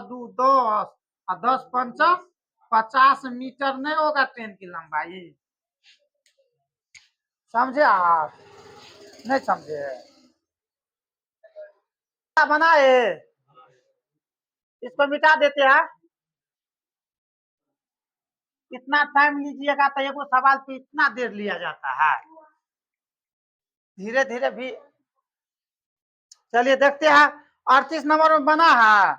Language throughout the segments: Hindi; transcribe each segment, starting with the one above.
दू 10 और 10 पंचा 50 मीटर नहीं होगा ट्रेन की लंबाई। समझे आप? नहीं समझे? बनाए इसको मिटा देते हैं। इतना टाइम लीजिएगा तो एगो सवाल पे इतना देर लिया जाता है। धीरे धीरे भी चलिए देखते हैं। 38 नंबर में बना है।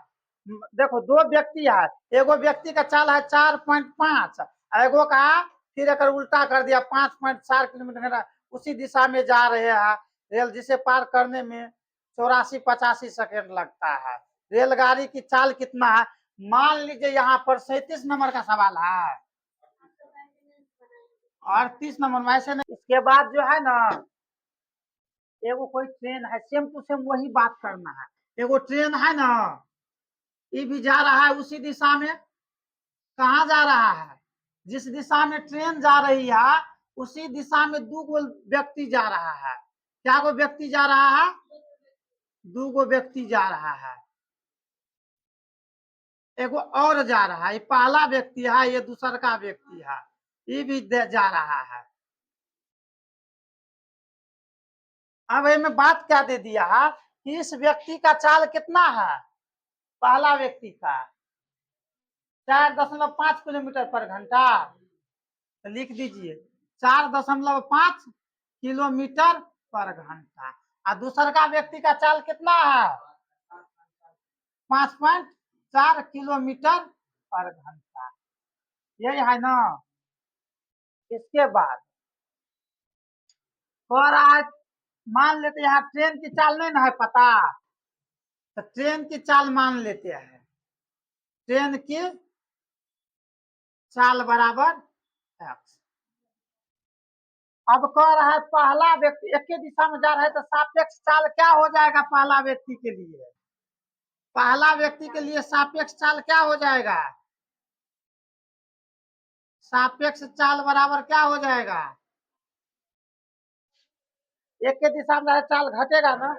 देखो दो व्यक्ति है, एगो व्यक्ति का चाल है 4.5, एगो का फिर एक उल्टा कर दिया 5.4 किलोमीटर उसी दिशा में जा रहे हैं रेल, जिसे पार करने में 84-85 सेकेंड लगता है। रेलगाड़ी की चाल कितना है? मान लीजिए यहाँ पर 37 नंबर का सवाल है, 38 नंबर में ऐसे नहीं। इसके बाद जो है ना एगो कोई ट्रेन है, सेम टू सेम वही बात करना है। एगो ट्रेन है ना, ये भी जा रहा है उसी दिशा में। कहाँ जा रहा है? जिस दिशा में ट्रेन जा रही है उसी दिशा में दो गो व्यक्ति जा रहा है। क्या गो व्यक्ति जा रहा है? दो गो व्यक्ति जा रहा है। एगो और जा रहा है, ये पहला व्यक्ति है, ये दूसरा का व्यक्ति है, ये भी जा रहा है। अब में बात क्या दे दिया है कि इस व्यक्ति का चाल कितना है? पहला व्यक्ति का 4.5 किलोमीटर पर घंटा, तो लिख दीजिए 4.5 किलोमीटर पर घंटा। और दूसरा का व्यक्ति का चाल कितना है? 5.4 किलोमीटर पर घंटा। यही है ना। इसके बाद कह रहा है, मान लेते यहाँ ट्रेन की चाल नहीं ना है पता, तो ट्रेन की चाल मान लेते हैं। ट्रेन की चाल बराबर x। अब कह रहा है पहला व्यक्ति एक ही दिशा में जा रहा है, तो सापेक्ष चाल क्या हो जाएगा पहला व्यक्ति के लिए? पहला व्यक्ति के लिए सापेक्ष चाल क्या हो जाएगा? सापेक्ष चाल बराबर क्या हो जाएगा? एक के दिशा में चाल घटेगा ना,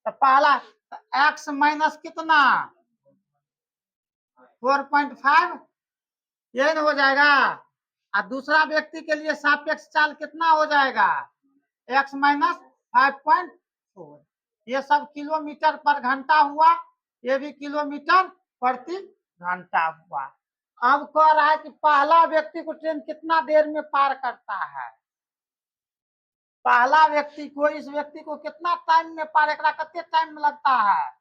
तो पहला x माइनस कितना 4.5, यही ना हो जाएगा। और दूसरा व्यक्ति के लिए सापेक्ष चाल कितना हो जाएगा? x minus 5.4। ये सब किलोमीटर पर घंटा हुआ, ये भी किलोमीटर प्रति घंटा हुआ। अब कह रहा है कि पहला व्यक्ति को ट्रेन कितना देर में पार करता है? पहला व्यक्ति को, इस व्यक्ति को कितना टाइम में पार, एक कितने टाइम में लगता है?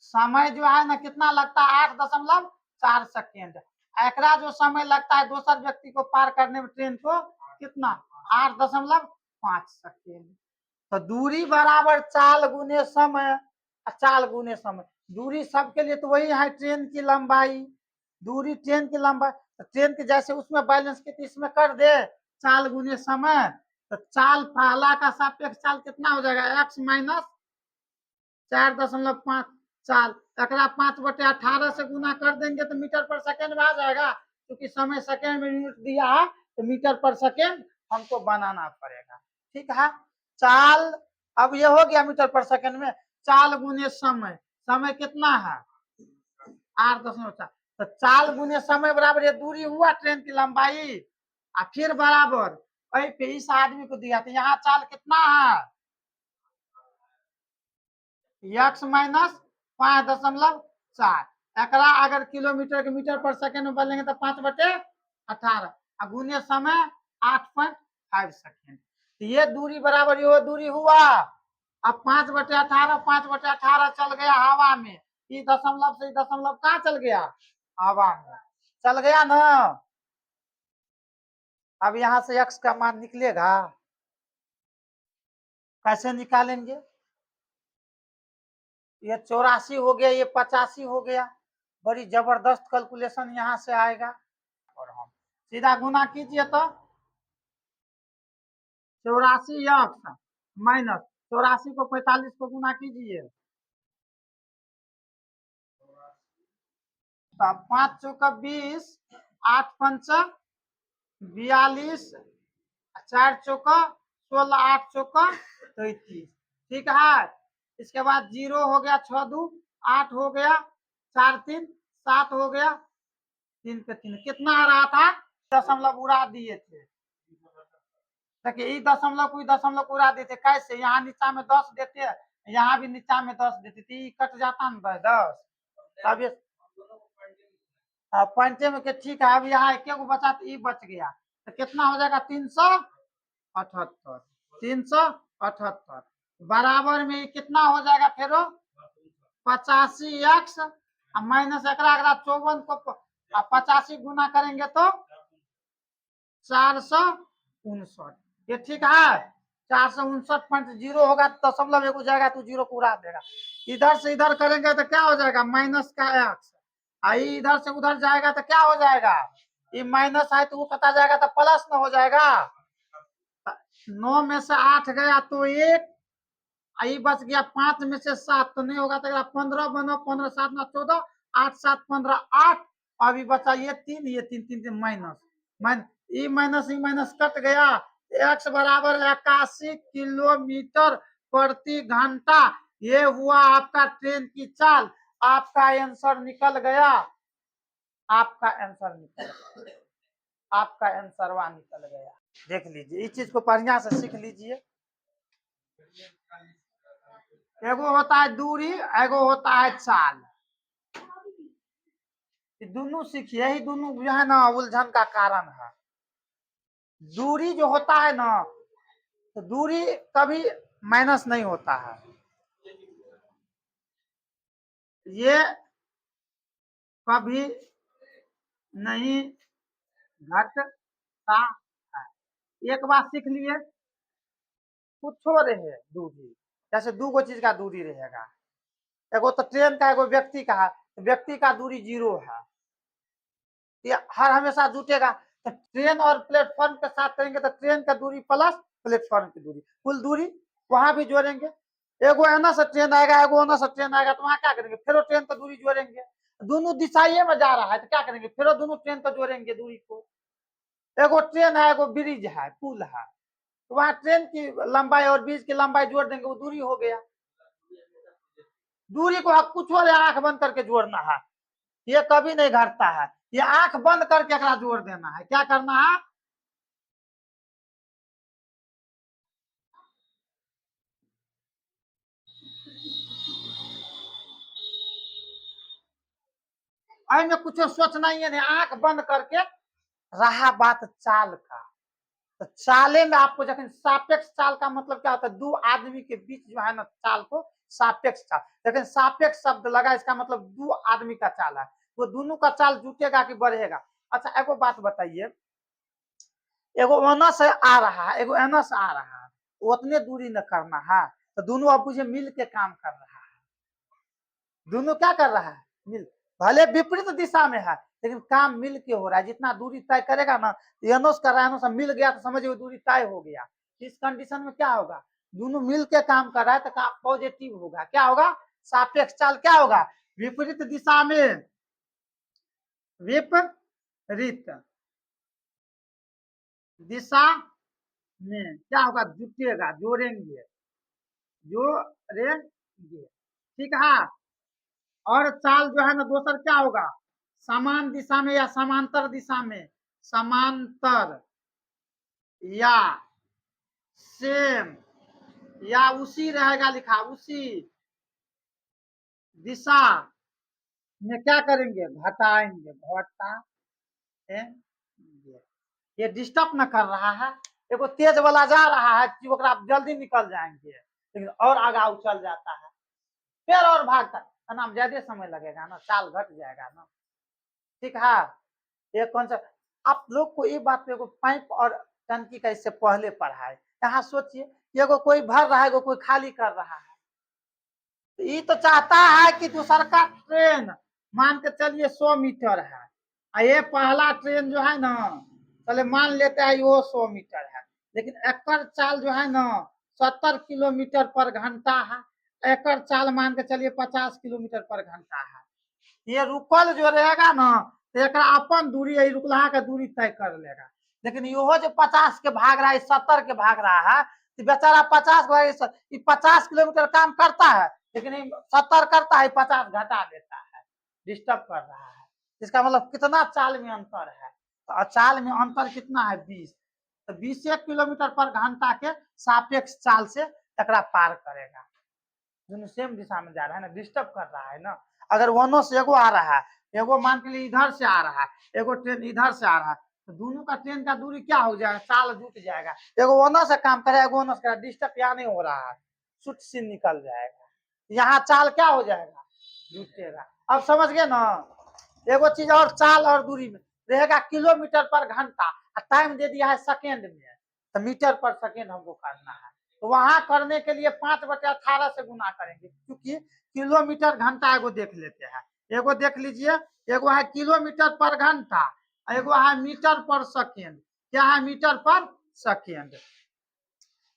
समय जो है ना कितना लगता है? 8.4 सेकेंड। एकरा जो समय लगता है दूसर व्यक्ति को पार करने में ट्रेन को कितना? 8.5 सेकेंड। तो दूरी बराबर चाल गुने समय, चाल गुने समय। दूरी सबके लिए तो वही है ट्रेन की लंबाई। दूरी ट्रेन की लंबाई, तो ट्रेन के जैसे उसमें बैलेंस कितनी इसमें कर दे, चाल गुने समय। तो चाल पहला का सापेक्ष चाल कितना हो जाएगा? x माइनस 4.5 चाल। एकरा 5/18 से गुना कर देंगे तो मीटर पर सेकेंड में आ जाएगा। क्योंकि समय सेकेंड में यूनिट दिया है तो मीटर पर सेकेंड हमको बनाना पड़ेगा। ठीक है। चाल अब ये हो गया मीटर पर सेकेंड में। चाल गुने समय, समय कितना है? 8.4। तो चाल गुने समय बराबर ये दूरी हुआ ट्रेन की लंबाई, और फिर बराबर वही पे इस आदमी को दिया, तो यहाँ चाल कितना है? x minus 5.4। एकरा अगर किलोमीटर के मीटर पर सेकेंड में बदलेंगे तो 5/18 गुने समय 8.5 सेकेंड। तो ये दूरी बराबर ये दूरी हुआ। अब 5/18 चल गया हवा में, ये दशमलव से दशमलव कहाँ चल गया? हवा में चल गया ना। अब यहाँ से x का मान निकलेगा, कैसे निकालेंगे? ये 84 हो गया, ये 85 हो गया। बड़ी जबरदस्त कैलकुलेशन यहाँ से आएगा। और हम सीधा गुना कीजिए तो 84 x माइनस 84 को 45 को गुना कीजिए, तो 5 चौका 20, 8 पंचा 42, 4 चौका 16, 8 चौका 33। ठीक है। इसके बाद 0 हो गया, 6 2 8 हो गया, 4 3 7 हो गया, 3 पे 3 कितना आ रहा था, दशमलव उड़ा दिए थे। देखिए दशमलव कोई दशमलव उड़ा देते कैसे, यहाँ नीचा में 10 देते, यहाँ भी नीचा में 10 देते, तो कट जाता ना 10, तब ये पंचे में के ठीक है। अब यहाँ एक बचा तो बच गया, तो कितना हो जाएगा 378, 378 बराबर में कितना हो जाएगा, फिर 85x माइनस एक 54 को 85 गुना करेंगे तो 459, ये ठीक है। 459.0 होगा तो दशमलव एक हो जाएगा, तो 0 को उड़ा देगा। इधर से इधर करेंगे तो क्या हो जाएगा, माइनस का एक्स, इधर से उधर जाएगा तो क्या हो जाएगा, ये माइनस है तो वो कटा जाएगा तो प्लस न हो जाएगा। 9 में से 8 गया तो 1, आई बच गया 5 में से 7 तो नहीं होगा, तो 15 बनो, 15 7 ना 14, 8 7 15 8, अभी बचा ये 3, ये 3 3 माइनस माइनस कट गया। x बराबर 81 किलोमीटर प्रति घंटा, ये हुआ आपका ट्रेन की चाल। आपका आंसर निकल गया, आपका आंसर निकल गया, आपका आंसर वहां निकल गया। देख लीजिए, इस चीज को बढ़िया से सीख लीजिए। एगो होता है दूरी, एगो होता है चाल, दोनों सीखिए, यही दोनों जो है ना उलझन का कारण है। दूरी जो होता है ना, तो दूरी कभी माइनस नहीं होता है, ये कभी नहीं घटता है। एक बात सीख लिए, कुछ रहे दूरी, जैसे दो गो चीज का दूरी रहेगा, एगो तो ट्रेन का, एगो व्यक्ति का है, व्यक्ति का दूरी 0 है, ये हर हमेशा जुटेगा। तो ट्रेन और प्लेटफॉर्म के साथ करेंगे तो ट्रेन का दूरी प्लस प्लेटफॉर्म की दूरी, कुल दूरी वहां भी जोड़ेंगे। एगो एना से ट्रेन आएगा, एगो ओना से ट्रेन आएगा, तो वहां क्या करेंगे, फिर ट्रेन का दूरी जोड़ेंगे। दोनों दिशाइए में जा रहा है तो क्या करेंगे, फिर दोनों ट्रेन को जोड़ेंगे दूरी को। एगो ट्रेन है, एगो ब्रिज है, पुल है, तो वहां ट्रेन की लंबाई और ब्रिज की लंबाई जोड़ देंगे, वो दूरी हो गया। दूरी को कुछ और आंख बंद करके जोड़ना है, ये कभी नहीं घटता है, ये आंख बंद करके जोड़ देना है। क्या करना है, में कुछ सोचना ही नहीं, आंख बंद करके रहा बात चाल का। तो चाले में आपको जब सापेक्ष चाल का मतलब क्या होता है, दो आदमी के बीच जो है ना चाल को सापेक्ष चाल, लेकिन सापेक्ष शब्द लगा, इसका मतलब दो आदमी का चाल है, वो दोनों का चाल जुटेगा कि बढ़ेगा। अच्छा एगो बात बताइए, एगो ओना से आ रहा है, एगो एना से आ रहा है, उतने दूरी न करना है, तो दोनों अब मुझे मिल के काम कर रहा है, दोनों क्या कर रहा है, मिल, भले विपरीत दिशा में है लेकिन काम मिल के हो रहा है। जितना दूरी तय करेगा ना, एनोस कर रहा है, एनोस मिल गया तो समझिए दूरी तय हो गया। इस कंडीशन में क्या होगा, दोनों मिल के काम कर रहा है तो काम पॉजिटिव होगा। क्या होगा, सापेक्ष चाल क्या होगा, विपरीत दिशा में, विपरीत दिशा में क्या होगा, जुटेगा, जोड़ेंगे, जोड़ेंगे, ठीक है। और चाल जो है ना दोसर क्या होगा, समान दिशा में या समांतर दिशा में, समांतर या सेम या उसी रहेगा लिखा, उसी दिशा में क्या करेंगे, घटाएंगे, घटाएंगे। ये डिस्टर्ब न कर रहा है, देखो तेज वाला जा रहा है कि जल्दी निकल जाएंगे, लेकिन और आगा उछल जाता है, फिर और भागता है ना, ज्यादा समय लगेगा ना, चाल घट जाएगा ना, ठीक है। ये कौन सा, आप लोग को ये बात पे पाइप और टंकी का इससे पहले पढ़ा है। यहाँ सोचिए, ये कोई भर रहा है, कोई खाली कर रहा है, तो ये तो चाहता है कि दूसर का ट्रेन मान के चलिए 100 मीटर है, ये पहला ट्रेन जो है ना, चले मान लेते हैं वो 100 मीटर है, लेकिन एकर चाल जो है ना 70 किलोमीटर पर घंटा है, एकर चाल मान के चलिए 50 किलोमीटर पर घंटा है। ये रुकल जो रहेगा ना, तो एक अपन दूरी, यही रुकला का दूरी तय कर लेगा, लेकिन यो जो 50 के भाग रहा है, 70 के भाग रहा है, तो बेचारा 50 किलोमीटर काम करता है, लेकिन 70 करता है, 50 घटा देता है, डिस्टर्ब कर रहा है। इसका मतलब कितना चाल में अंतर है, तो चाल में अंतर कितना है 20, तो 20 किलोमीटर पर घंटा के सापेक्ष चाल से एकरा पार करेगा। दोनों सेम दिशा में जा रहा है ना, डिस्टर्ब कर रहा है ना। अगर वनो से एगो आ रहा है, एगो मान के लिए इधर से आ रहा है, एगो ट्रेन इधर से आ रहा है, तो दोनों का ट्रेन का दूरी क्या हो जाएगा, चाल जुट जाएगा। एगो वनो से काम करे, एगो वनो से करे, डिस्टर्ब यहाँ नहीं हो रहा है, सुट से निकल जाएगा। यहाँ चाल क्या हो जाएगा, जुटेगा। अब समझ गए ना। एगो चीज और, चाल और दूरी में रहेगा किलोमीटर पर घंटा, टाइम दे दिया है सेकेंड में, तो मीटर पर सेकेंड हमको करना है। तो वहां करने के लिए 5/18 से गुना करेंगे, क्योंकि किलोमीटर घंटा एगो देख लेते हैं। एगो देख लीजिए, एगो है किलोमीटर पर घंटा, एगो है मीटर पर सेकेंड। क्या है, मीटर पर सेकेंड।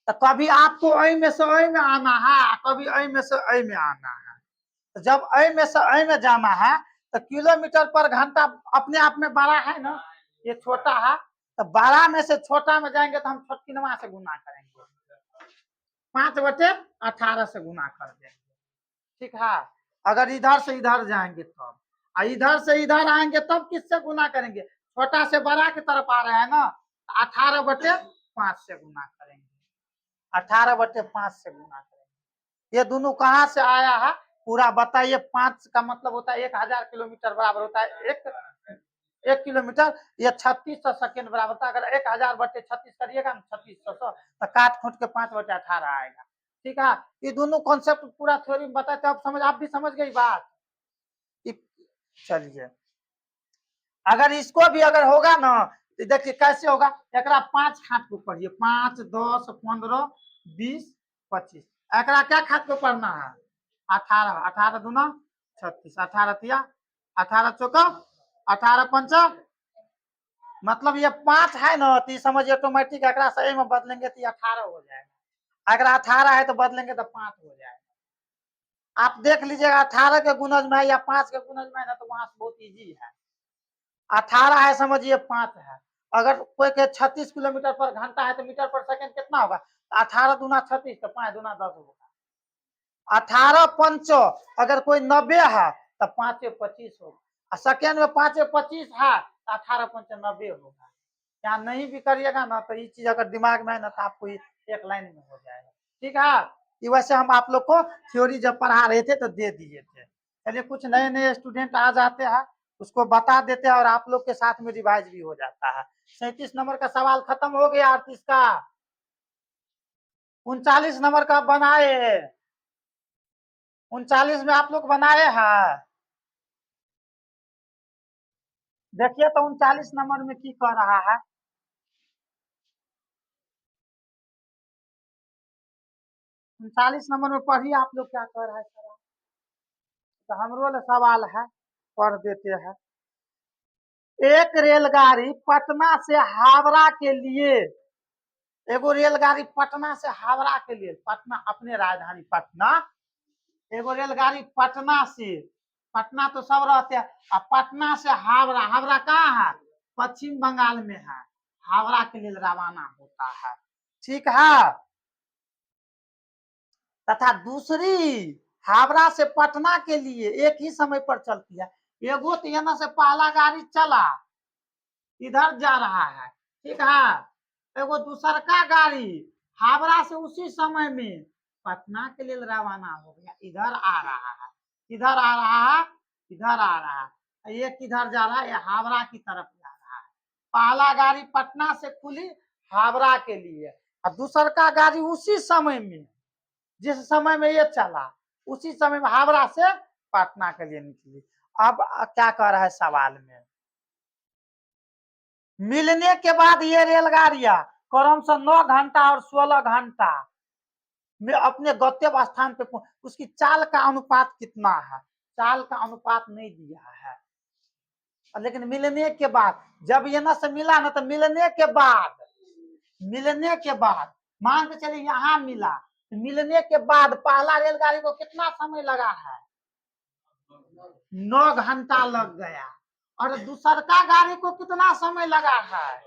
तो कभी आपको ऐ में से ऐ में आना है, कभी ऐ में से ऐ में आना है। तो जब ऐ में से ऐ में जाना है, तो किलोमीटर पर घंटा अपने आप में बड़ा है ना, ये छोटा है, तो 12 में से छोटा में जाएंगे तो हम छोटकिनवा से गुना करेंगे, 5/18 से गुना कर देंगे। ठीक है। अगर इधर से इधर जाएंगे तब, इधर से इधर आएंगे तब किससे गुना करेंगे, छोटा से बड़ा की तरफ आ रहे हैं ना, 18/5 से गुना करेंगे, 18/5 से गुना करेंगे। ये दोनों कहाँ से आया है पूरा बताइए। 5 का मतलब होता है 1000 किलोमीटर बराबर होता है एक किलोमीटर, ये 3600 सेकेंड बराबर होता है। अगर 1000/36 करिएगा ना, 3600 तो काट खोट के 5/18 आएगा। ठीक है। ये दोनों कॉन्सेप्ट पूरा थ्योरी में बताते, आप समझ, आप भी समझ गई बात। चलिए, अगर इसको भी अगर होगा ना, तो देखिए कैसे होगा। एकरा 5 खाट को पढ़िए, 5, 10, 15, 20, 25। एकरा क्या खाट को पढ़ना है, 18, 18 दूना 36, 18 तिया 18 चौका 18 पंचा, मतलब ये 5 है ना, तो समझिए ऑटोमेटिक एकरा सही में बदलेंगे तो 18 हो जाएगा। अगर 18 है तो बदलेंगे तो 5 हो जाएगा। आप देख लीजिएगा 18 के गुणज में है या 5 के गुणज में है ना, तो वहां से बहुत इजी है। 18 है समझिए 5 है। अगर कोई के 36 किलोमीटर पर घंटा है तो मीटर पर सेकंड कितना होगा, 18 दूना 36, तो 5 दूना 10 होगा। 18 पंचो, अगर कोई 90 है तो 5 25 होगा। सेकेंड में 5 25 है तो 18 पंचो 90 होगा। क्या नहीं भी करिएगा ना, तो ये चीज अगर दिमाग में है ना, तो आपको एक लाइन में हो जाएगा। ठीक है। कि वैसे हम आप लोग को थ्योरी जब पढ़ा रहे थे तो दे दिए थे। चलिए, कुछ नए नए स्टूडेंट आ जाते हैं, उसको बता देते हैं और आप लोग के साथ में रिवाइज भी हो जाता है। 37 नंबर का सवाल खत्म हो गया। 38 का 39 नंबर का बनाए, 39 में आप लोग बनाए हैं। देखिए तो 39 नंबर में की कह रहा है। 39 नंबर में पढ़िए आप लोग क्या कह रहा है सवाल। तो हमरो सवाल है, पढ़ देते हैं। एक रेलगाड़ी पटना से हावड़ा के लिए, एगो रेलगाड़ी पटना से हावड़ा के लिए, पटना अपने राजधानी पटना, एगो रेलगाड़ी पटना से, पटना तो सब रहते हैं, और पटना से हावड़ा, हावड़ा कहाँ है, पश्चिम बंगाल में है, हावड़ा के लिए रवाना होता है। ठीक है। तथा दूसरी हावड़ा से पटना के लिए एक ही समय पर चलती है। एगो तो यहाँ से पहला गाड़ी चला, इधर जा रहा है, ठीक है। एगो दूसर का गाड़ी हावड़ा से उसी समय में पटना के लिए रवाना हो गया, इधर आ रहा है, इधर आ रहा है, इधर आ रहा है। ये किधर जा रहा है, ये हावड़ा की तरफ जा रहा है। पहला गाड़ी पटना से खुली हावड़ा के लिए, और दूसर का गाड़ी उसी समय में, जिस समय में ये चला, उसी समय में हावड़ा से पटना के लिए निकली। अब क्या कह रहा है सवाल में, मिलने के बाद ये रेलगाड़ियां क्रमशः 9 घंटा और 16 घंटा में अपने गंतव्य स्थान पे उसकी चाल का अनुपात कितना है, चाल का अनुपात नहीं दिया है। लेकिन मिलने के बाद, जब ये न से मिला ना, तो मिलने के बाद, मिलने के बाद मान के चलिए यहाँ मिला, मिलने के बाद पहला रेलगाड़ी को कितना समय लगा है, 9 घंटा लग गया। और दूसर का गाड़ी को कितना समय लगा है,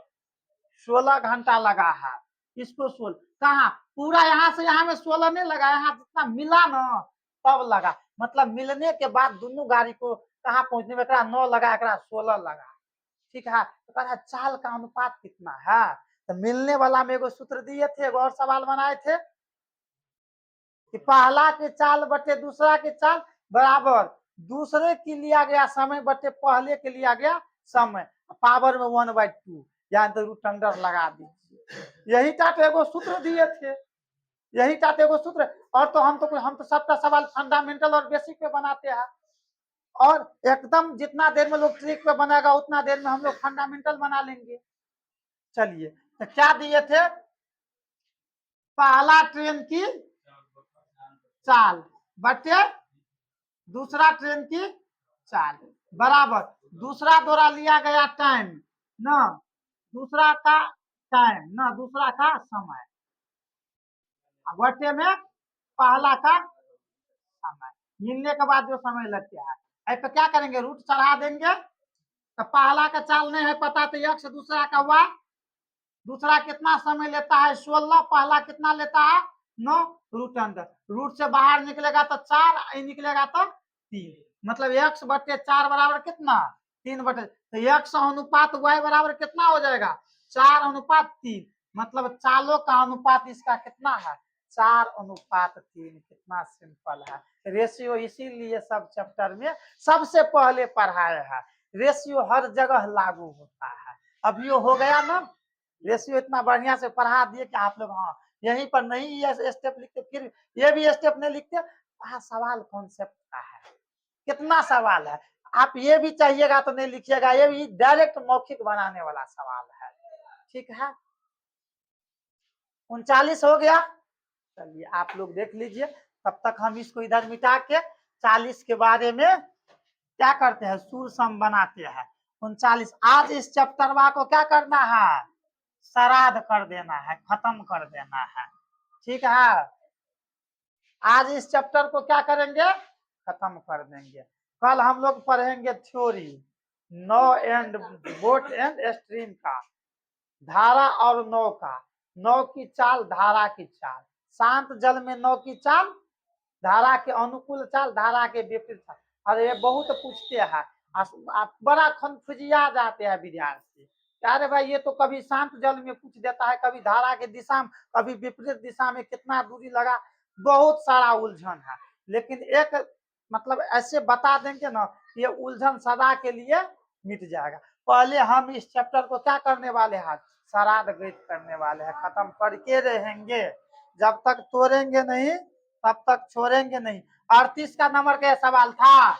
16 घंटा लगा है। इसको 16 कहा पूरा यहाँ से यहाँ में 16 नहीं लगा, यहाँ जितना मिला ना तब लगा, मतलब मिलने के बाद दोनों गाड़ी को कहाँ पहुंचने में 9 लगा, 16 लगा। ठीक है, तो कह रहा चाल का अनुपात कितना है, तो मिलने वाला में एगो सूत्र दिए थे, एगो और सवाल बनाए थे कि पहला के चाल बटे दूसरा के चाल बराबर दूसरे के लिया गया समय बटे पहले के लिया गया समय पावर में 1/2, या तो रूट अंडर लगा दीजिए। यही टाइप एगो सूत्र दिए थे, यही टाइप एगो सूत्र। और तो हम तो सबका सवाल फंडामेंटल और बेसिक पे बनाते हैं, और एकदम जितना देर में लोग ट्रिक पे बनेगा उतना देर में हम लोग फंडामेंटल बना लेंगे। चलिए, तो क्या दिए थे, पहला ट्रेन की चाल बटे दूसरा ट्रेन की चाल बराबर दूसरा द्वारा लिया गया टाइम न दूसरा का टाइम न दूसरा का समय बटे में पहला का समय, मिलने के बाद जो समय लगता है। ऐसे तो क्या करेंगे, रूट चढ़ा देंगे, तो पहला का चाल नहीं है पता तो x, दूसरा का y, दूसरा कितना समय लेता है 16, पहला कितना लेता है 9, रूट अंडर, रूट से बाहर निकलेगा तो 4, निकलेगा तो 3, मतलब x बटे 4 बराबर कितना 3 बटे, तो x अनुपात y बराबर कितना हो जाएगा 4:3, मतलब चालों का अनुपात इसका कितना है 4:3। कितना सिंपल है रेशियो, इसीलिए सब चैप्टर में सबसे पहले पढ़ाया है। रेशियो हर जगह लागू होता है। अब ये हो गया ना, रेशियो इतना बढ़िया से पढ़ा दिए कि आप लोग हाँ यहीं पर नहीं ये स्टेप लिखते, फिर ये भी स्टेप नहीं लिखते, सवाल कॉन्सेप्ट का है, कितना सवाल है, आप ये भी चाहिएगा तो नहीं लिखिएगा, ये भी डायरेक्ट मौखिक बनाने वाला सवाल है। ठीक है, 39 हो गया। चलिए आप लोग देख लीजिए, तब तक हम इसको इधर मिटा के 40 के बारे में क्या करते हैं, सूर सम बनाते हैं। 39 आज इस चैप्टर को क्या करना है, श्राद्ध कर देना है, खत्म कर देना है। ठीक है, आज इस चैप्टर को क्या करेंगे, खत्म कर देंगे। कल हम लोग पढ़ेंगे theory no and boat and stream का, धारा और नौ का, नौ की चाल धारा की चाल, शांत जल में नौ की चाल, धारा के अनुकूल चाल, धारा के विपरीत चाल। अरे ये बहुत पूछते हैं, आप बड़ा कंफ्यूजिया जाते हैं विद्यार्थी, अरे भाई ये तो कभी शांत जल में पूछ देता है, कभी धारा के दिशा में, कभी विपरीत दिशा में कितना दूरी लगा, बहुत सारा उलझन है। लेकिन एक मतलब ऐसे बता देंगे ना, ये उलझन सदा के लिए मिट जाएगा। पहले हम इस चैप्टर को क्या करने वाले हैं, श्राद्ध गृहीत करने वाले हैं, खत्म करके रहेंगे, जब तक तोड़ेंगे नहीं तब तक छोड़ेंगे नहीं। 38 का नंबर का सवाल था,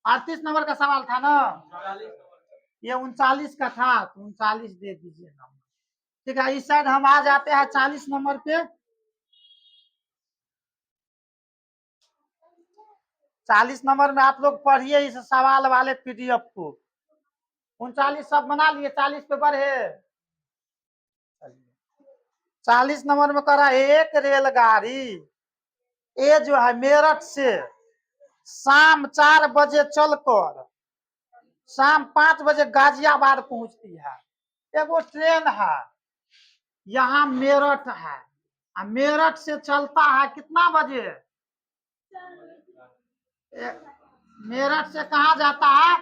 38 नंबर का सवाल था ना, ये 39 का था, तो 39 दे दीजिए नंबर। ठीक है, इस साइड हम आ जाते हैं 40 नंबर पे। 40 नंबर में आप लोग पढ़िए इस सवाल वाले पीडीएफ को। 39 सब बना लिए, 40 पे बढ़े। 40 नंबर में करा एक रेलगाड़ी ये जो है मेरठ से शाम 4 बजे चलकर शाम 5 बजे गाजियाबाद पहुंचती है। एगो ट्रेन है, यहाँ मेरठ है, मेरठ से चलता है कितना बजे, मेरठ से कहा जाता है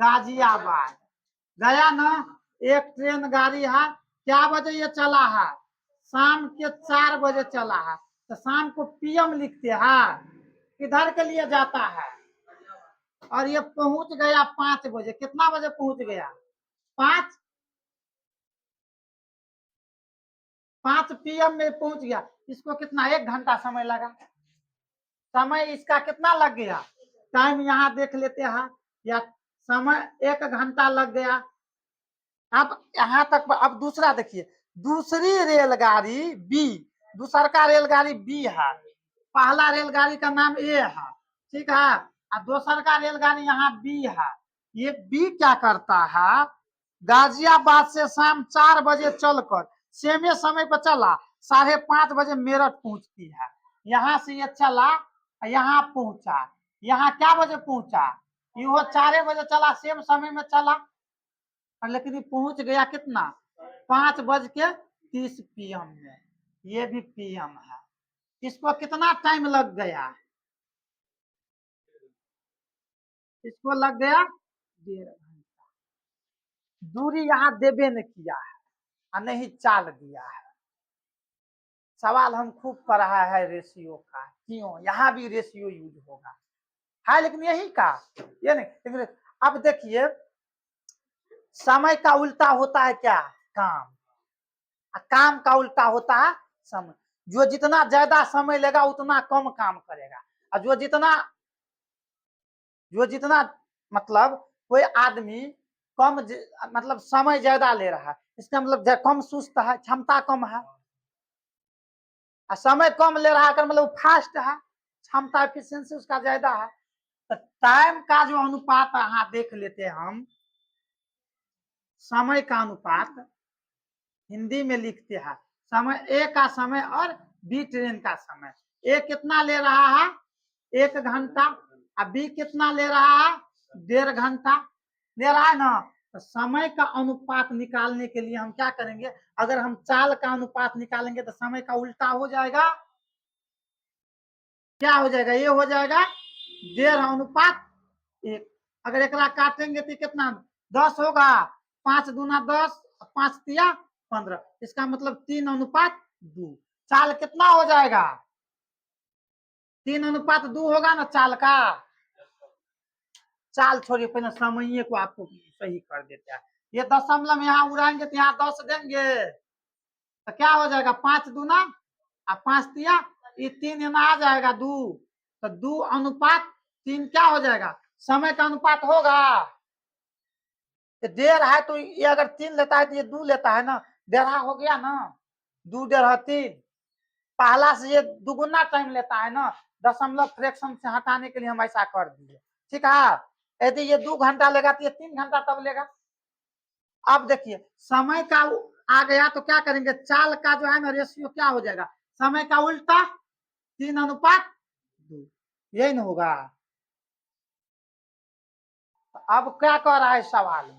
गाजियाबाद, गया ना। एक ट्रेन गाड़ी है, क्या बजे ये चला है, शाम के 4 बजे चला है, तो शाम को पीएम लिखते हैं, किधर के लिए जाता है, और ये पहुंच गया 5 बजे, कितना बजे पहुंच गया 5 पीएम में पहुंच गया। इसको कितना 1 घंटा समय लगा, समय इसका कितना लग गया, टाइम यहाँ देख लेते हैं, या समय 1 घंटा लग गया। अब यहाँ तक, अब दूसरा देखिए, दूसरी रेलगाड़ी बी, दूसर का रेलगाड़ी बी है, पहला रेलगाड़ी का नाम ए है, ठीक है, और दूसर का रेलगाड़ी यहाँ बी है। ये बी क्या करता है, गाजियाबाद से शाम 4 बजे चलकर सेमे समय पर चला, 5:30 बजे मेरठ पहुंचती है। यहाँ से ये चला, यहाँ पहुंचा, यहाँ क्या बजे पहुंचा, यो 4 बजे चला, सेम समय में चला, लेकिन पहुंच गया कितना 5:30 PM में। ये भी PM है। इसको कितना टाइम लग गया? इसको लग गया 1.5 घंटा। दूरी यहाँ देवे ने किया है और नहीं चाल दिया है। सवाल हम खूब पढ़ा है रेशियो का, क्यों यहाँ भी रेशियो यूज होगा है, लेकिन यही का ये नहीं। लेकिन अब देखिए समय का उल्टा होता है क्या? काम। काम का उल्टा होता है समय। जो जितना ज्यादा समय लेगा उतना कम काम करेगा, और जो जितना मतलब कोई आदमी कम मतलब समय ज्यादा ले रहा है, इसका मतलब कम सुस्त है, क्षमता कम है। और समय कम ले रहा है मतलब फास्ट है, क्षमता एफिशिएंसी उसका ज्यादा है। तो टाइम का जो अनुपात यहाँ देख लेते हैं हम, समय का अनुपात हिंदी में लिखते हैं समय, ए का समय और बी ट्रेन का समय। ए कितना ले रहा है? 1 घंटा। और बी कितना ले रहा है? 1.5 घंटा ले रहा है ना। तो समय का अनुपात निकालने के लिए हम क्या करेंगे? अगर हम चाल का अनुपात निकालेंगे तो समय का उल्टा हो जाएगा। क्या हो जाएगा? ये हो जाएगा 1.5:1। अगर एक काटेंगे तो कितना? 10 होगा। 5 दूना 10, 5 तिया 15। इसका मतलब 3:2। चाल कितना हो जाएगा? 3:2 होगा ना चाल का। चाल छोड़िए, पहले समय को आपको सही कर देते हैं। ये दशमलव यहाँ उड़ाएंगे तो यहाँ 10 देंगे तो क्या हो जाएगा? 5 दूना और 5 तिया, ये 3 यहाँ आ जाएगा 2। तो 2:3 क्या हो जाएगा? समय का अनुपात होगा। 1.5 है तो ये अगर 3 लेता है तो ये 2 लेता है ना, 1.5 हो गया ना। 2 1.5 3। पहला से ये दुगुना टाइम लेता है ना, दशमलव फ्रैक्शन से हटाने के लिए हम ऐसा कर दिए। ठीक है, यदि ये 2 घंटा लेगा तो ये 3 घंटा तब लेगा। अब देखिए समय का आ गया तो क्या करेंगे? चाल का जो है ना रेशियो क्या हो जाएगा? समय का उल्टा 3:2। यही ना होगा। अब क्या कह रहा है सवाल में?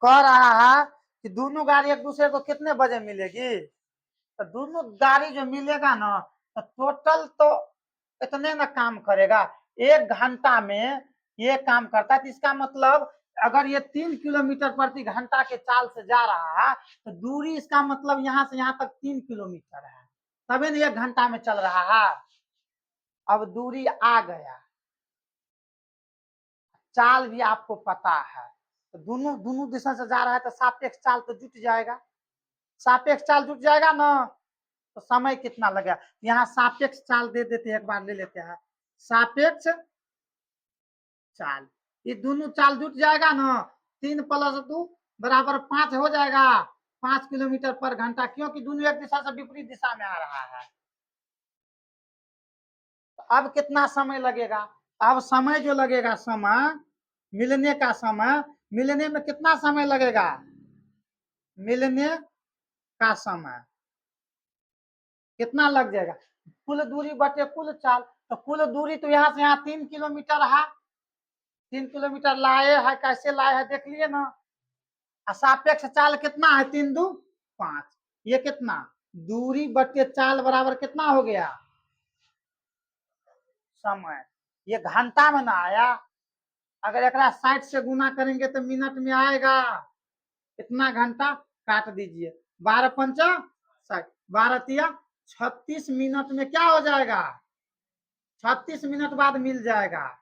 कह रहा है कि दोनों गाड़ी एक दूसरे को कितने बजे मिलेगी? तो दोनों गाड़ी जो मिलेगा ना तो टोटल तो इतने ना काम करेगा। 1 घंटा में ये काम करता है, तो इसका मतलब अगर ये 3 किलोमीटर प्रति घंटा के चाल से जा रहा है तो दूरी इसका मतलब यहाँ से यहाँ तक 3 किलोमीटर है, तभी ना 1 घंटा में चल रहा है। अब दूरी आ गया, चाल भी आपको पता है, तो दोनों दोनों दिशा से जा रहा है तो सापेक्ष चाल तो जुट जाएगा। सापेक्ष चाल जुट जाएगा ना, तो समय कितना लगा? यहाँ सापेक्ष चाल दे देते हैं, एक बार ले लेते हैं। सापेक्ष चाल, ये दोनों चाल जुट जाएगा ना। 3 + 2 बराबर 5 हो जाएगा। 5 किलोमीटर/घंटा, क्योंकि दोनों एक दिशा से विपरीत दिशा में आ रहा है। तो अब कितना समय लगेगा? अब समय जो लगेगा, समय मिलने का समय, मिलने में कितना समय लगेगा? मिलने का समय कितना लग जाएगा? कुल दूरी बटे कुल चाल। तो कुल दूरी तो यहाँ से यहाँ 3 किलोमीटर है। 3 किलोमीटर लाए है, कैसे लाए है देख लिए ना। सापेक्ष चाल कितना है? 3×2=5। ये कितना? दूरी बटे चाल बराबर कितना हो गया? समय। ये घंटा में ना आया। अगर एक 60 से गुना करेंगे तो मिनट में आएगा। कितना घंटा? काट दीजिए। 12×5=60। 12×3=36 में क्या हो जाएगा? 36 मिनट बाद मिल जाएगा।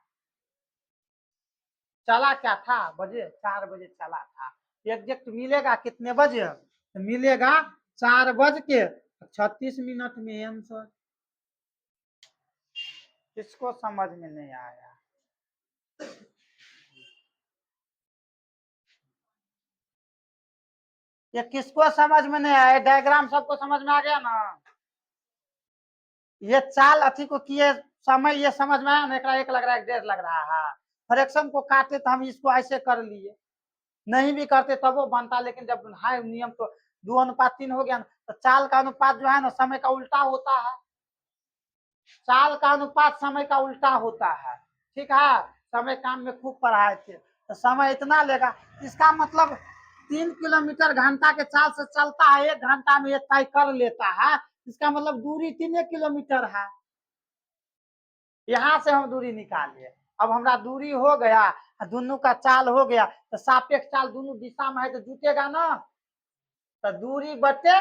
चला क्या था? बजे 4 बजे चला था। एग्जैक्ट मिलेगा कितने बजे? तो मिलेगा 4:36 में आंसर। किसको समझ में नहीं आया? ये किसको समझ में नहीं आया? डायग्राम सबको समझ में आ गया ना? ये चाल अथी को किए समय ये समझ में आया ना? एक लग रहा है, 1.5 लग रहा है। फ्रैक्शन को काटे तो हम इसको ऐसे कर लिए, नहीं भी करते तब वो बनता। लेकिन जब हाई नियम तो 2:3 हो गया ना, तो चाल का अनुपात जो है ना समय का उल्टा होता है। चाल का अनुपात समय का उल्टा होता है। ठीक है, समय काम में खूब पढ़ाए थे, तो समय इतना लेगा। इसका मतलब 3 किलोमीटर घंटा के चाल से चलता है, 1 घंटा में ये तय कर लेता है। इसका मतलब दूरी 3 किलोमीटर है। यहाँ से हम दूरी निकालिए। अब हमारा दूरी हो गया, दोनों का चाल हो गया, तो सापेक्ष चाल दोनों दिशा में है तो जुटेगा ना। तो दूरी बटे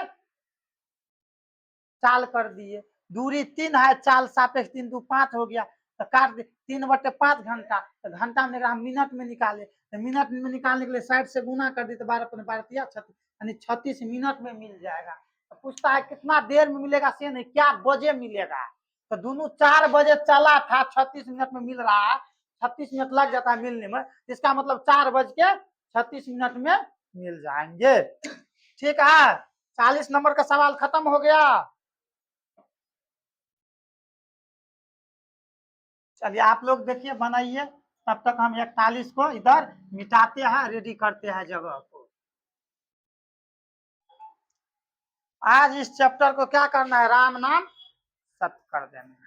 चाल कर दिए। दूरी 3 है, चाल सापेक्ष 3 2 5 हो गया, तो काट दे 3/5 घंटा। तो घंटा में हम मिनट में निकाले, तो मिनट में निकालने के लिए साइड से गुना कर दी, तो 12×12 36, यानी 36 मिनट में मिल जाएगा। तो पूछता है कितना देर में मिलेगा, से नहीं क्या बजे मिलेगा। तो दोनों 4 बजे चला था, 36 मिनट में मिल रहा है, 36 मिनट लग जाता है मिलने में। इसका मतलब 4:36 में मिल जाएंगे। ठीक है, 40 नंबर का सवाल खत्म हो गया। चलिए आप लोग देखिए, बनाइए, तब तक हम 41 को इधर मिटाते हैं, रेडी करते हैं जगह को। आज इस चैप्टर को क्या करना है, राम नाम सत्य कर देना है।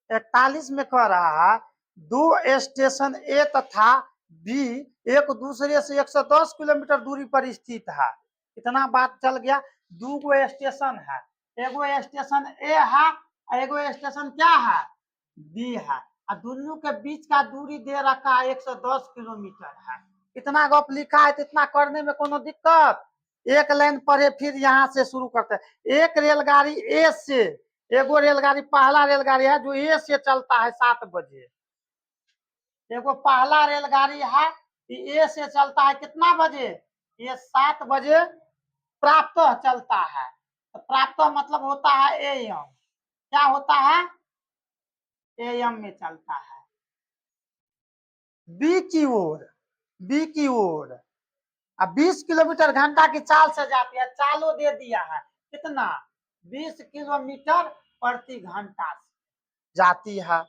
इकतालीस में कह रहा है, दो स्टेशन ए तथा बी एक दूसरे से 110 किलोमीटर दूरी पर स्थित है। इतना बात चल गया। दो गो स्टेशन है, एगो स्टेशन ए है और एगो स्टेशन क्या है, बी है, और दोनों के बीच का दूरी दे रखा है 110 किलोमीटर है। इतना गप लिखा है, तो इतना करने में कोनो दिक्कत। एक लाइन पढ़े फिर यहाँ से शुरू करते हैं। एक रेलगाड़ी ए से, एगो रेलगाड़ी पहला रेलगाड़ी है जो ए से चलता है 7 बजे। एगो पहला रेलगाड़ी है ए से चलता है कितना बजे, ये 7 बजे प्राप्त चलता है। तो प्राप्त मतलब होता है एएम, क्या होता है, एएम में चलता है। बी की ओर, बी की ओर 20 किलोमीटर घंटा की चाल से जाती है। चालो दे दिया है कितना, 20 किलोमीटर प्रति घंटा जाती है।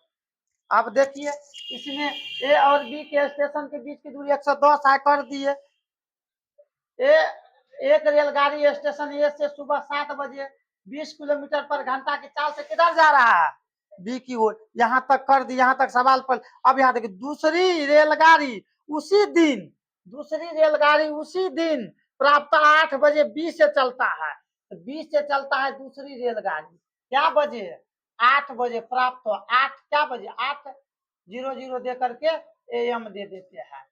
अब देखिए इसमें ए और बी के स्टेशन के बीच की दूरी 110 है, कर दिए। ए एक रेलगाड़ी स्टेशन ए से सुबह 7 बजे 20 किलोमीटर पर घंटा की चाल से किधर जा रहा है, बी की ओर। यहाँ तक कर दी, यहाँ तक सवाल पर। अब यहाँ देखिए दूसरी रेलगाड़ी उसी दिन, दूसरी रेलगाड़ी उसी दिन प्राप्त 8 बजे बी से चलता है। तो बी से चलता है दूसरी रेलगाड़ी क्या बजे, 8 बजे प्राप्त। 8 क्या बजे, 8:00 दे करके एएम दे देते हैं।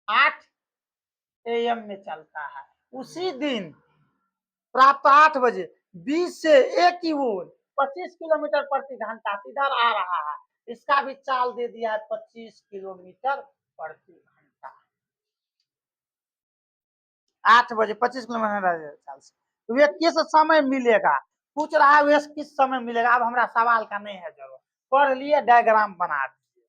8 एएम में चलता है उसी दिन प्राप्त 8 बजे। 20 से ए की ओर 25 किलोमीटर प्रति घंटा इधर आ रहा है। इसका भी चाल दे दिया है 25 किलोमीटर प्रति घंटा। 8 बजे 25 किलोमीटर चाल से, तो वे किस समय मिलेगा, पूछ रहा है वे किस समय मिलेगा। अब हमारा सवाल का नहीं है जरूरत, पढ़ लिए डायग्राम बना दिए,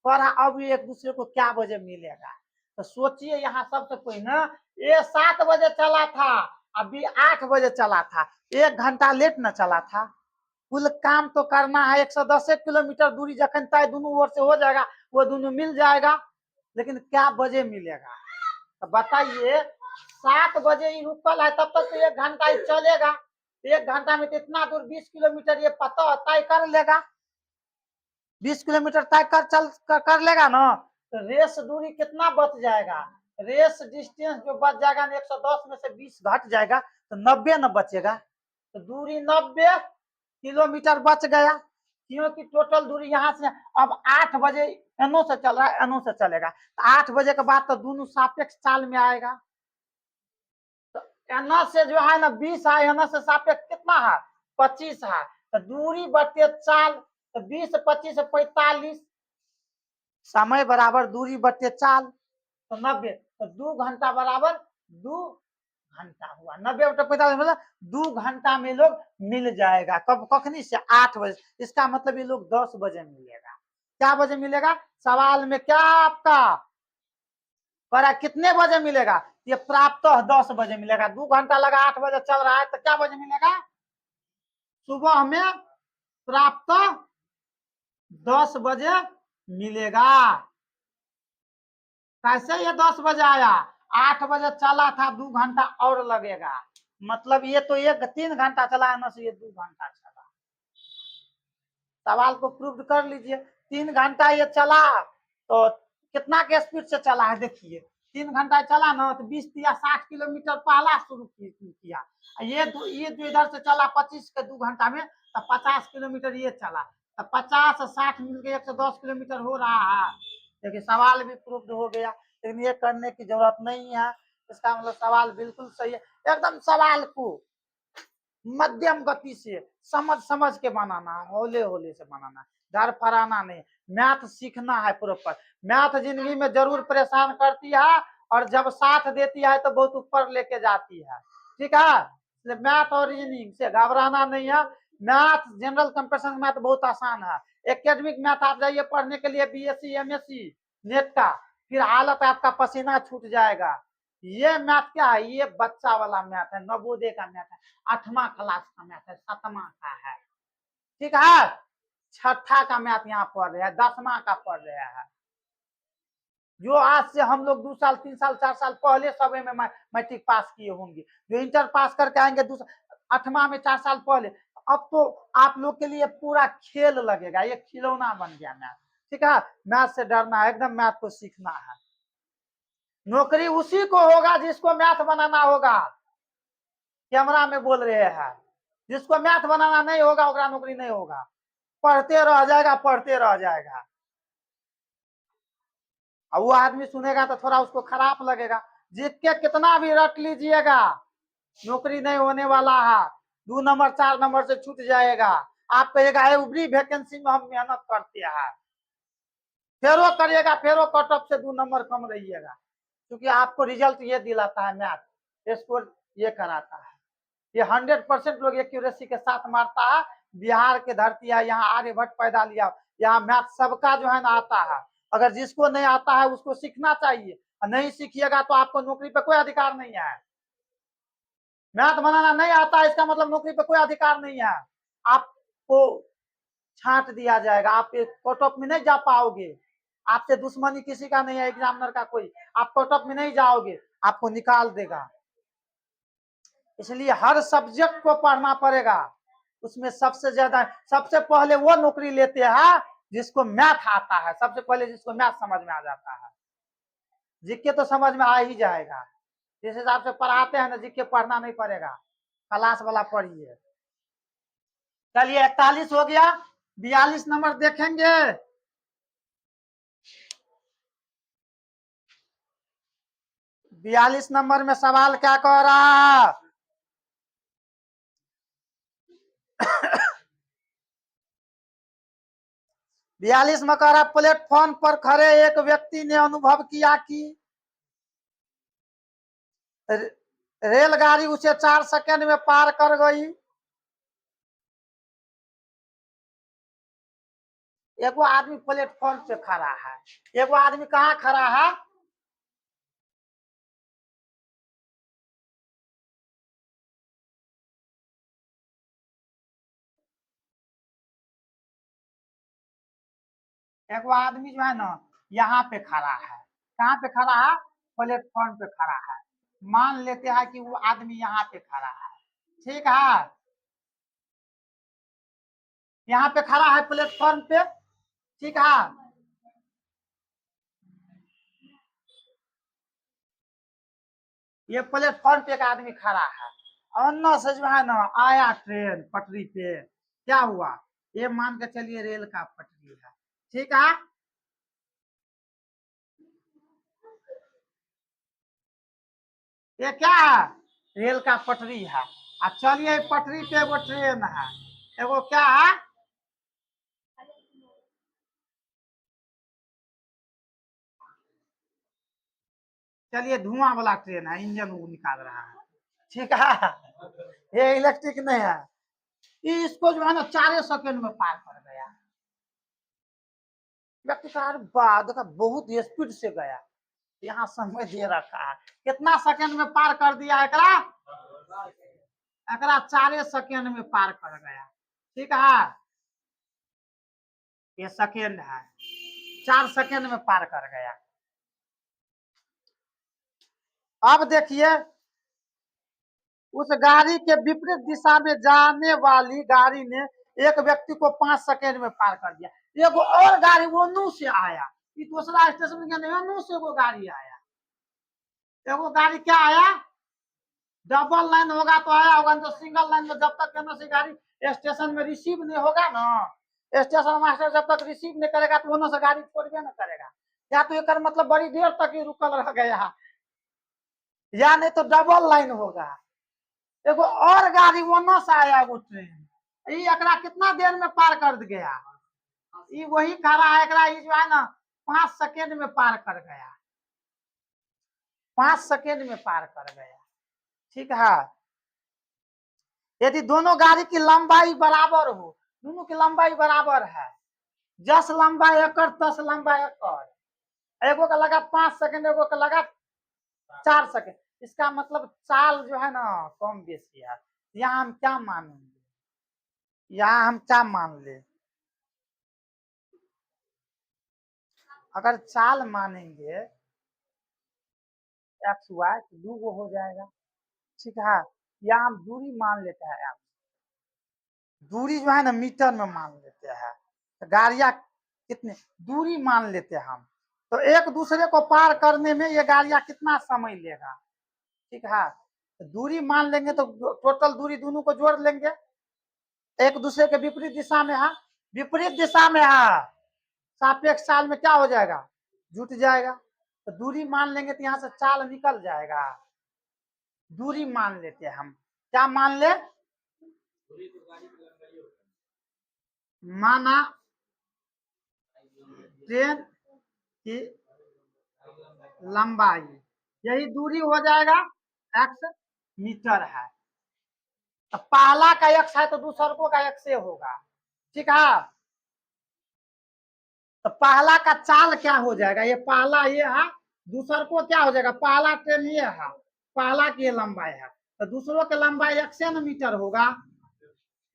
पढ़ा। अब एक दूसरे को क्या बजे मिलेगा, तो सोचिए यहाँ सबसे पहले ये 7 बजे चला था, अभी 8 बजे चला था, 1 घंटा लेट न चला था। कुल काम तो करना है 110 किलोमीटर दूरी जखन तय दोनों ओर से हो जाएगा, वो दोनों मिल जाएगा। लेकिन क्या बजे मिलेगा, तो बताइए। 7 बजे ही रुकल है, तब तक तो 1 घंटा ही चलेगा। 1 घंटा में कितना दूर, 20 किलोमीटर ये पता तय कर लेगा। 20 किलोमीटर तय कर लेगा ना, तो रेस दूरी कितना बच जाएगा, रेस डिस्टेंस जो बच जाएगा ना 110 में से 20 घट जाएगा, तो 90 न बचेगा। तो दूरी 90 किलोमीटर बच गया, क्योंकि टोटल दूरी यहाँ से अब 8 बजे एनो से चल रहा है, एनो से चलेगा, तो 8 बजे के बाद तो दोनों सापेक्ष चाल में आएगा। तो एनो से जो है ना 20 है, एनो से सापेक्ष कितना है, 25 है। तो दूरी बटे चाल, तो 20 25 45, समय बराबर दूरी बटे चाल, तो 90। तो 2 घंटा बराबर 2 घंटा हुआ। 90/45 मतलब 2 घंटा में लोग मिल जाएगा। कब, कखनी से, 8 बजे। इसका मतलब ये लोग 10 बजे मिलेगा। क्या बजे मिलेगा, सवाल में क्या आपका करा, कितने बजे मिलेगा, ये प्राप्त 10 बजे मिलेगा। 2 घंटा लगा, 8 बजे चल रहा है, तो क्या बजे मिलेगा, सुबह में प्राप्त 10 बजे मिलेगा। कैसे ये 10 बजे आया? 8 बजे चला था, 2 घंटा और लगेगा। मतलब ये तो 3 घंटा चला है ना, से ये 2 घंटा चला। सवाल को प्रूव कर लीजिए। 3 घंटा ये चला तो कितना के स्पीड से चला है देखिए। 3 घंटा चला ना तो 20 या 60 किलोमीटर पहला शुरू किया। ये जो इधर से चला 25 के 2 घंटा में, तो 50 किलोमीटर ये चला, तो 50 और 60 मिलकर 110 किलोमीटर हो रहा है। देखिए सवाल भी प्रूव हो गया, लेकिन ये करने की जरूरत नहीं है। इसका मतलब सवाल बिल्कुल सही है। एकदम सवाल को मध्यम गति से समझ समझ के बनाना, होले होले से बनाना, डर फराना नहीं। मैथ सीखना है प्रॉपर। मैथ जिंदगी में जरूर परेशान करती है, और जब साथ देती है तो बहुत ऊपर लेके जाती है। ठीक है, मैथ और रीजनिंग से घबराना नहीं है। मैथ जनरल कंपटीशन मैथ बहुत आसान है। एकेडमिक मैथ आप जाइए पढ़ने के लिए, बीएससी एमएससी नेट का, फिर हालत आपका पसीना छूट जाएगा। ये मैथ क्या है? ये बच्चा वाला मैथ है, नवोदय का मैथ है, 8वां क्लास का मैथ है, 7वां का है। ठीक है, 6ठा का मैथ यहाँ पढ़ रहे हैं, 10वां का पढ़ रहे हैं। जो आज से हम लोग 2 साल 3 साल 4 साल पहले समय में मैट्रिक पास किए होंगे, जो इंटर पास करके आएंगे 8वां में 4 साल पहले, अब तो आप लोग के लिए पूरा खेल लगेगा, ये खिलौना बन गया मैथ। ठीक है, मैथ से डरना है, एकदम मैथ को सीखना है। नौकरी उसी को होगा जिसको मैथ बनाना होगा। कैमरा में बोल रहे हैं, जिसको मैथ बनाना नहीं होगा ओकरा नौकरी नहीं होगा। पढ़ते रह जाएगा, पढ़ते रह जाएगा। और वो आदमी सुनेगा तो थोड़ा उसको खराब लगेगा। जीत के कितना भी रट लीजिएगा, नौकरी नहीं होने वाला है। 2 नंबर 4 नंबर से छूट जाएगा। आप कहिएगा एवरी वैकेंसी में हम मेहनत करते हैं, फेरो करिएगा, फेरो कट ऑफ से 2 नंबर कम रहिएगा, क्योंकि आपको रिजल्ट ये दिलाता है, मैथ स्कोर ये कराता है। ये 100% लोग एक्यूरेसी के साथ मारता है। बिहार के धरती है, यहाँ आर्यभट्ट पैदा लिया, यहाँ मैथ सबका जो है ना आता है। अगर जिसको नहीं आता है उसको सीखना चाहिए, नहीं सीखिएगा तो आपको नौकरी पे कोई अधिकार नहीं है। मैथ बनाना नहीं आता है इसका मतलब नौकरी पे कोई अधिकार नहीं है। आपको छांट दिया जाएगा, आप कोर्ट ऑफ में नहीं जा पाओगे। आपसे दुश्मनी किसी का नहीं है, एग्जामिनर का कोई। आप कोर्ट ऑफ में नहीं जाओगे, आपको निकाल देगा। इसलिए हर सब्जेक्ट को पढ़ना पड़ेगा। उसमें सबसे ज्यादा, सबसे पहले वो नौकरी लेते हैं जिसको मैथ आता है, सबसे पहले जिसको मैथ समझ में आ जाता है। जीके तो समझ में आ ही जाएगा, जिस हिसाब से पढ़ाते हैं ना, जीके पढ़ना नहीं पड़ेगा, क्लास वाला पढ़िए। चलिए 41 हो गया, 42 नंबर देखेंगे। 42 नंबर में सवाल क्या कह रहा है? 42 में कह रहा, प्लेटफॉर्म पर खड़े एक व्यक्ति ने अनुभव किया कि रेलगाड़ी उसे 4 सेकंड में पार कर गई। एगो आदमी प्लेटफॉर्म पे खड़ा है, एगो आदमी कहाँ खड़ा है? एगो आदमी जो है ना यहाँ पे खड़ा है। कहाँ पे खड़ा है? प्लेटफॉर्म पे खड़ा है। मान लेते हैं कि वो आदमी यहाँ पे खड़ा है। ठीक है, यहाँ पे खड़ा है प्लेटफॉर्म पे। ठीक है, ये प्लेटफॉर्म पे एक आदमी खड़ा है, अन्ना से जो है ना आया ट्रेन पटरी पे। क्या हुआ? ये मान के चलिए रेल का पटरी है। ठीक है, ये क्या है? रेल का पटरी है। चलिए पटरी पे एगो ट्रेन है, एगो क्या है? चलिए धुआं वाला ट्रेन है, इंजन वो निकाल रहा है। ठीक है, ये इलेक्ट्रिक नहीं है। इसको जो है ना 4 सेकंड में पार कर गया। व्यक्ति का बाद का बहुत स्पीड से गया, यहाँ समय दे रखा है। कितना सेकंड में पार कर दिया? एकरा 4 सेकंड में पार कर गया। ठीक है, ये सेकेंड है, 4 सेकेंड में पार कर गया। अब देखिए उस गाड़ी के विपरीत दिशा में जाने वाली गाड़ी ने एक व्यक्ति को 5 सेकेंड में पार कर दिया। एगो और गाड़ी ओनू से आया, दूसरा स्टेशन के ओनू से एगो गाड़ी आया, एगो गाड़ी क्या आया, डबल लाइन होगा तो आया होगा, तो सिंगल लाइन में जब तक से गाड़ी स्टेशन में रिसीव नहीं होगा ना, स्टेशन मास्टर जब तक रिसीव नहीं करेगा तो ओनू से गाड़ी छोड़बे न करेगा। या तो एक मतलब बड़ी देर तक ही रुकल रह गया, या नहीं तो डबल लाइन होगा। एगो और गाड़ी ओनो से आया वो ट्रेन, एकरा कितना देर में पार कर गया, ये वही खड़ा है, एकरा जो है ना 5 सेकेंड में पार कर गया, 5 सेकेंड में पार कर गया। ठीक है, यदि दोनों गाड़ी की लंबाई बराबर हो, दोनों की लंबाई बराबर है, 10 लंबा एकड़ 10 लंबा एकड़, एगो का लगा 5 सेकेंड, एगो का लगा 4 सेकेंड, इसका मतलब चाल जो है ना कम बेसी है। यहाँ हम क्या मानेंगे, यहाँ हम क्या मान ले, अगर चाल मानेंगे एक्स वाई तो 2 हो जाएगा। ठीक है, या हम दूरी मान लेते हैं, दूरी जो है ना मीटर में मान लेते हैं, तो गाड़ियां कितने दूरी मान लेते हैं हम, तो एक दूसरे को पार करने में ये गाड़ियां कितना समय लेगा। ठीक है, तो दूरी मान लेंगे तो टोटल दूरी दोनों को जोड़ लेंगे, एक दूसरे के विपरीत दिशा में है, विपरीत दिशा में है, सापेक्ष चाल में क्या हो जाएगा, जुट जाएगा, तो दूरी मान लेंगे तो यहाँ से चाल निकल जाएगा। दूरी मान लेते हैं हम, क्या मान ले, माना ट्रेन की लंबाई, यही दूरी हो जाएगा एक्स मीटर है, तो पहला का एक्स है तो दूसरों का एक्स होगा। ठीक है, तो पहला का चाल क्या हो जाएगा, ये पहला ये है, दूसर को क्या हो जाएगा, पहला ट्रेन ये है, पहला की लंबाई है, तो दूसरों की लंबाई 100 मीटर होगा,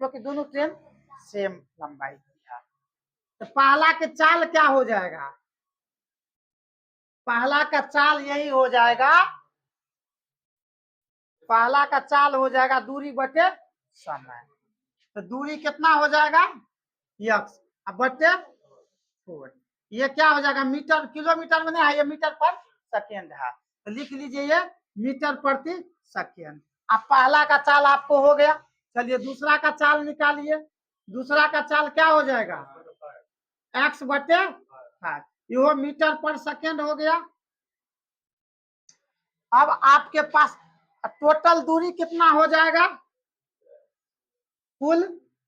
क्योंकि दोनों ट्रेन सेम लंबाई की है। तो पहला के चाल क्या हो जाएगा, पहला का चाल यही हो जाएगा, पहला का चाल हो जाएगा दूरी बटे समय, तो दूरी कितना हो जाएगा यक्स बटे 4, ये क्या हो जाएगा मीटर, किलोमीटर में नहीं है, ये मीटर पर सेकेंड है, तो लिख लीजिए ये मीटर प्रति सेकेंड। अब पहला का चाल आपको हो गया, चलिए दूसरा का चाल निकालिए, दूसरा का चाल क्या हो जाएगा एक्स बटे 5, ये मीटर पर सेकेंड हो गया। अब आपके पास टोटल दूरी कितना हो जाएगा, कुल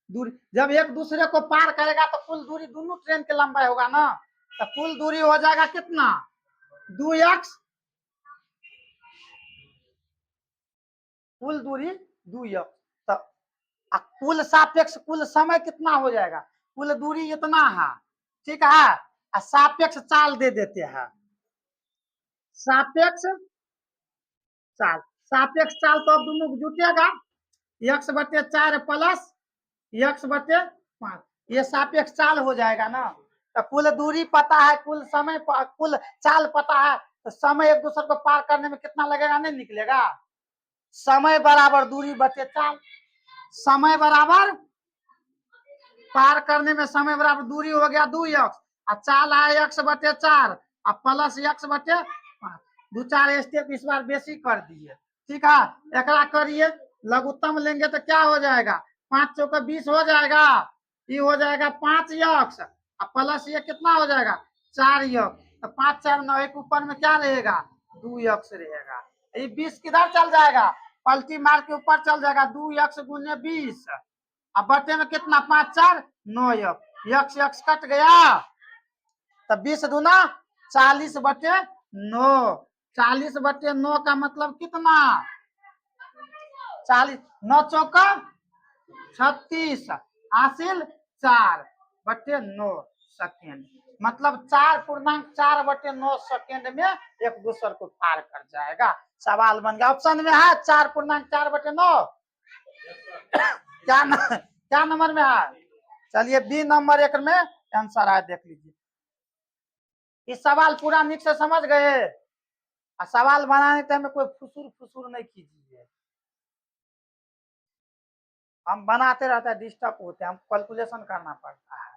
दूरी, जब एक दूसरे को पार करेगा तो कुल दूरी दोनों ट्रेन की लंबाई होगा ना, तो कुल दूरी हो जाएगा कितना 2x, कुल दूरी 2x, तो कुल सापेक्ष कुल समय कितना हो जाएगा, कुल दूरी इतना है। ठीक है, सापेक्ष चाल दे देते हैं, सापेक्ष चाल, सापेक्ष चाल तो अब दोनों जुटेगा, एक्स बटे 4 प्लस एक्स बटे 5, ये सापेक्ष चाल हो जाएगा ना, तो कुल दूरी पता है, कुल समय कुल चाल पता है, तो समय एक दूसरे को पार करने में कितना लगेगा नहीं निकलेगा, समय बराबर दूरी बटे चाल, समय बराबर पार करने में समय बराबर दूरी हो गया 2x, और चाल आया एक्स बटे 4 और प्लस एक्स बटे 5, 2-4 स्टेप इस बार बेसी कर दिए। ठीक है, एकरा करिए, लघुत्तम लेंगे तो क्या हो जाएगा, 5 चौका 20 हो जाएगा, ये हो जाएगा 5x और प्लस ये कितना हो जाएगा 4x, तो 5 4 9, एक ऊपर में क्या रहेगा 2x रहेगा, ये 20 किधर चल जाएगा, पलटी मार के ऊपर चल जाएगा, 2x गुने 20, अब बटे में कितना 5 4 9x, यक्स यक्स कट गया, तो 20 दूना 40 बटे 9, 40 बटे 9 का मतलब कितना 40, 9 चौका 36, हासिल 4 बटे 9 सेकेंड, मतलब 4.4 बटे 9 सेकेंड में एक दूसरे को पार कर जाएगा। सवाल बन गया, ऑप्शन में है 4.4 बटे 9, क्या नंबर में है, चलिए बी नंबर एक में आंसर आए देख लीजिए। इस सवाल पूरा नीक से समझ गए। और सवाल बनाने के टाइम में कोई फुसूर फुसूर नहीं कीजिए। हम बनाते रहते हैं, डिस्टर्ब होते हैं, हमको कैलकुलेशन करना पड़ता है।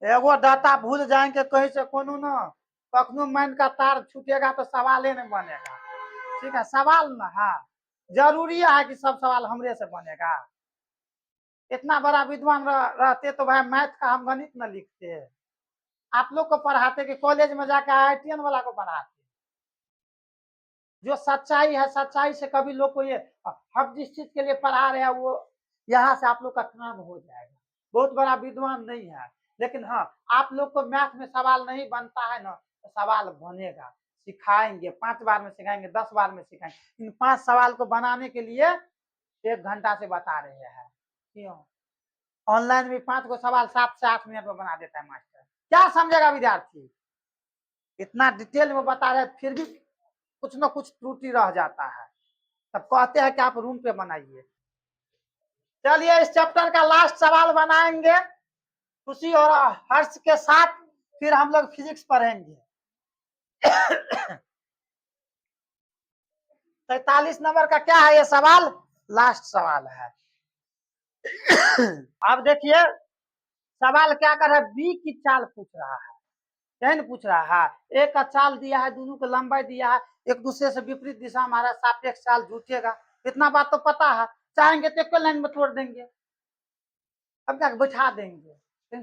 एगो डाटा भूल जाएंगे कहीं से कोनो ना, कखनो माइंड का तार छूटेगा तो सवाल ही नहीं बनेगा। ठीक है, सवाल ना, हाँ जरूरी है कि सब सवाल हमरे से बनेगा। इतना बड़ा विद्वान रहते तो भाई मैथ का हम गणित न लिखते, आप लोग को पढ़ाते कि कॉलेज में जाकर IITN वाला को पढ़ाते। जो सच्चाई है, सच्चाई से कभी लोग को ये, हम जिस चीज के लिए पढ़ा रहे हैं वो यहाँ से आप लोग का काम हो जाएगा। बहुत बड़ा विद्वान नहीं है, लेकिन हाँ आप लोग को मैथ में सवाल नहीं बनता है ना, तो सवाल बनेगा, सिखाएंगे, 5 बार में सिखाएंगे, 10 बार में सिखाएंगे। इन 5 सवाल को बनाने के लिए 1 घंटा से बता रहे हैं। क्यों? ऑनलाइन में 5 को सवाल 7 से 8 मिनट में बना देता है मास्टर। क्या समझेगा विद्यार्थी? इतना डिटेल में बता रहे फिर भी कुछ न कुछ त्रुटि रह जाता है, तब कहते हैं कि आप रूम पे बनाइए। चलिए इस चैप्टर का लास्ट सवाल बनाएंगे खुशी और हर्ष के साथ, फिर हम लोग फिजिक्स पढ़ेंगे। 43 नंबर का क्या है ये सवाल? लास्ट सवाल है। अब देखिए सवाल क्या कर रहा है, बी की चाल पूछ रहा है, नहीं पूछ रहा है। एक का चाल दिया है, दोनों को लंबाई दिया है, एक दूसरे से विपरीत दिशा हमारा सापेक्ष चाल जुटेगा, इतना बात तो पता है। चाहेंगे तो एक लाइन में तोड़ देंगे, अब तक बैठा देंगे।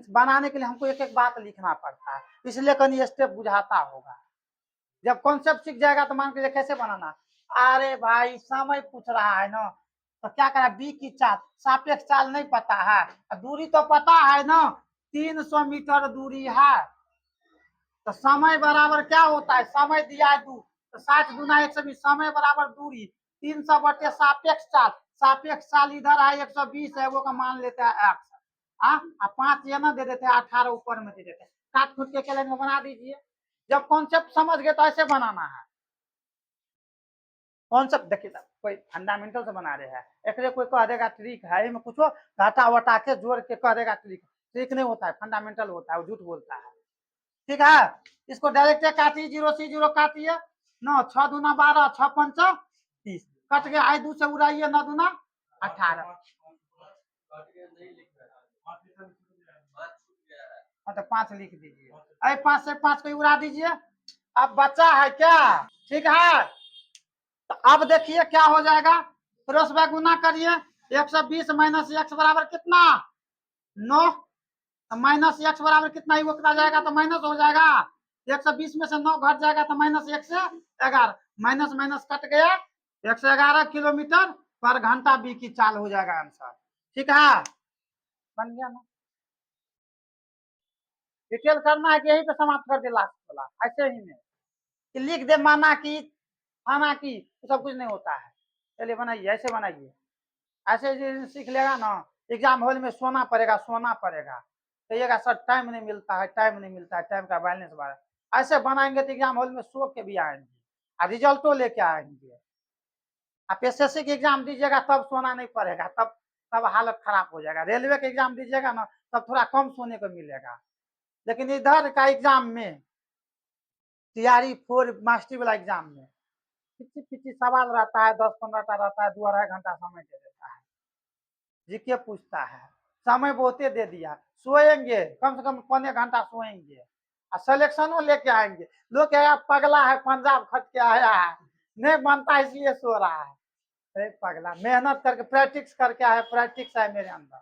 बनाने के लिए हमको एक एक बात लिखना पड़ता है, इसलिए कहीं स्टेप बुझाता होगा। जब कॉन्सेप्ट सीख जाएगा तो मान के कैसे बनाना। अरे भाई समय पूछ रहा है ना, तो क्या करा, बी की चाल, सापेक्ष चाल नहीं पता है, दूरी तो पता है ना, 300 मीटर दूरी है, तो समय बराबर क्या होता है, समय दिया है 2, तो 60 गुना 120, समय बराबर दूरी 300 बटे सापेक्ष चाल, सापेक्ष चाल इधर है 120 है, वो का मान लेते हैं x, हाँ 5 ये ना दे देते हैं, 18 ऊपर में दे देते हैं, काट खुट के लाइन में बना दीजिए। जब कॉन्सेप्ट समझ गए तो ऐसे बनाना है। कॉन्सेप्ट देखिए कोई फंडामेंटल से बना रहे हैं, एक कोई कह देगा ट्रिक है, में कुछ घाटा वटा के जोड़ के कह देगा ट्रिक, ट्रिक नहीं होता है, फंडामेंटल होता है, वो झूठ बोलता है। ठीक है, इसको डायरेक्ट काटिए, 0 से 0 काटिए, 9 6 दूना 12, 6 पंचा 30, कट के आई 2 से उड़ाइए, 9 दूना 18, तो 5 लिख दीजिए, आई 5 से 5 को उड़ा दीजिए। अब बचा है क्या? ठीक है, तो अब देखिए क्या हो जाएगा, क्रॉस बाय गुना करिए, 120 माइनस x बराबर कितना, 9, माइनस x बराबर कितना ही उतना जाएगा तो माइनस हो जाएगा, 120 में से 9 घट जाएगा तो माइनस 111, माइनस माइनस कट गया, 111 किलोमीटर पर घंटा बी की चाल हो जाएगा आंसर। ठीक है, बन गया ना। डिटेल करना है कि यही पे समाप्त कर दे लास्ट वाला, ऐसे ही में कि लिख दे माना कि खाना की, तो सब कुछ नहीं होता है। चलिए बनाइए, ऐसे बनाइए, ऐसे सीख लेगा ना, एग्जाम हॉल में सोना पड़ेगा, सोना पड़ेगा, कहिएगा सर टाइम नहीं मिलता है, टाइम नहीं मिलता है, टाइम का बैलेंस बढ़ा। ऐसे बनाएंगे तो एग्जाम हॉल में सो के भी आएंगे और रिजल्टो लेके आएंगे। आप SSC के एग्जाम दीजिएगा तब सोना नहीं पड़ेगा, तब तब हालत खराब हो जाएगा। रेलवे के एग्जाम दीजिएगा ना तब थोड़ा कम सोने को मिलेगा, लेकिन इधर का एग्जाम में तैयारी 4 मास्टरी वाला एग्जाम में पिछी पिछी सवाल रहता है, 10-15 रहता है, 2-2.5 घंटा समय दे देता है, जीके पूछता है, समय बहुते दे दिया, सोएंगे कम से कम 1.25 घंटा सोएंगे और सिलेक्शनों लेके आएंगे। लोग कहेगा पगला है, पंजाब खट के आया है, नहीं बनता इसलिए सो रहा है। अरे पगला, मेहनत करके प्रैक्टिस करके आया, प्रैक्टिस है मेरे अंदर।